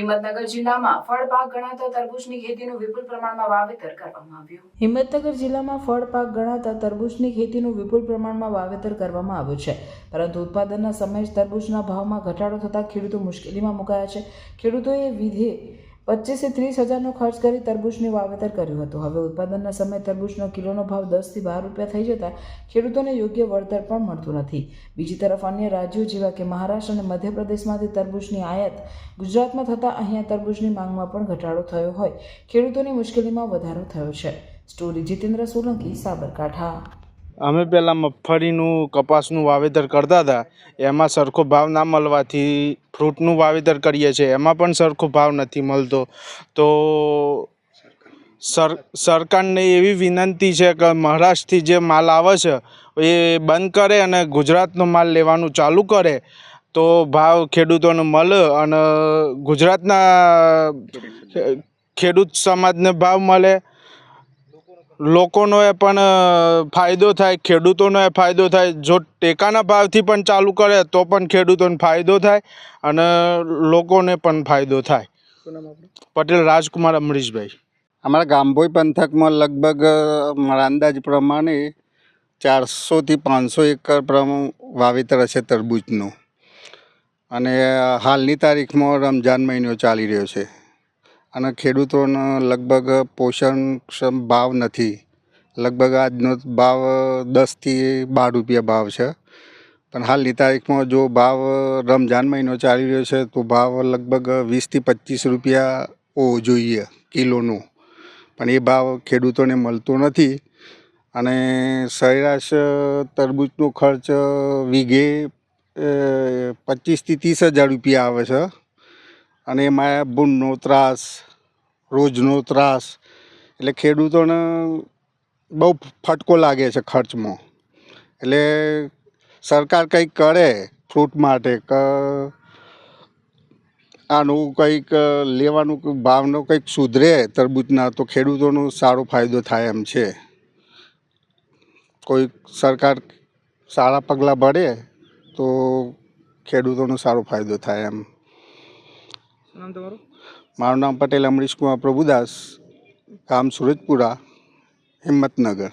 હિંમતનગર જિલ્લામાં ફળ પાક ગણાતા તરબૂચની ખેતીનું વિપુલ પ્રમાણમાં વાવેતર કરવામાં આવ્યું. હિંમતનગર જિલ્લામાં ફળ પાક ગણાતા તરબૂચની ખેતીનું વિપુલ પ્રમાણમાં વાવેતર કરવામાં આવ્યું છે, પરંતુ ઉત્પાદનના સમયે તરબૂચના ભાવમાં ઘટાડો થતાં ખેડૂતો મુશ્કેલીમાં મુકાયા છે. ખેડૂતોએ વિધે 25 થી 30 હજારનો ખર્ચ કરી તરબૂચનું વાવેતર કર્યું હતું. હવે ઉત્પાદનના સમયે તરબૂચનો કિલોનો ભાવ 10 થી 12 રૂપિયા થઈ જતા ખેડૂતોને યોગ્ય વળતર પણ મળતું નથી. બીજી તરફ અન્ય રાજ્યો જેવા કે મહારાષ્ટ્ર અને મધ્યપ્રદેશમાંથી તરબૂચની આયાત ગુજરાતમાં થતાં અહીંયા તરબૂચની માંગમાં પણ ઘટાડો થયો હોય ખેડૂતોની મુશ્કેલીમાં વધારો થયો છે. સ્ટોરી જીતેન્દ્ર સોલંકી, સાબરકાંઠા. અમે પહેલાં મગફળીનું કપાસનું વાવેતર કરતા હતા, એમાં સરખો ભાવ ના મળવાથી ફ્રૂટનું વાવેતર કરીએ છીએ, એમાં પણ સરખો ભાવ નથી મળતો. તો સરકારને એવી વિનંતી છે કે મહારાષ્ટ્રથી જે માલ આવે છે એ બંધ કરે અને ગુજરાતનો માલ લેવાનું ચાલુ કરે તો ભાવ ખેડૂતોને મળે અને ગુજરાતના ખેડૂત સમાજને ભાવ મળે, લોકોનો પણ ફાયદો થાય, ખેડૂતોનો ફાયદો થાય. જો ટેકાના ભાવથી પણ ચાલુ કરે તો પણ ખેડૂતોને ફાયદો થાય અને લોકોને પણ ફાયદો થાય. પટેલ રાજકુમાર અમરીશભાઈ. અમારા ગામભોઈ પંથકમાં લગભગ મારા અંદાજ પ્રમાણે 400 થી 500 એકર વાવેતર હશે તરબૂચનું. અને હાલની તારીખમાં રમજાન મહિનો ચાલી રહ્યો છે અને ખેડૂતોનો લગભગ પોષણક્ષમ ભાવ નથી. લગભગ આજનો ભાવ 10 થી 12 રૂપિયા ભાવ છે, પણ હાલની તારીખમાં જો ભાવ રમજાન મહિનો ચાલી રહ્યો છે તો ભાવ લગભગ 20 થી 25 રૂપિયા હોવો જોઈએ કિલોનો, પણ એ ભાવ ખેડૂતોને મળતો નથી. અને સરેરાશ તરબૂચનો ખર્ચ વીઘે 25 થી 30 હજાર રૂપિયા આવે છે અને એમાં ભૂંડનો ત્રાસ, રોજનો ત્રાસ, એટલે ખેડૂતોને બહુ ફટકો લાગે છે ખર્ચમાં. એટલે સરકાર કંઈક કરે ફ્રૂટ માટે કે આનું કંઈક લેવાનું ભાવનો કંઈક સુધરે તરબૂચના તો ખેડૂતોનો સારો ફાયદો થાય એમ છે. કોઈ સરકાર સારા પગલાં ભરે તો ખેડૂતોનો સારો ફાયદો થાય એમ. મારું નામ પટેલ અમરીશ કુમાર પ્રભુદાસ, ગામ સુરજપુરા, હિંમતનગર.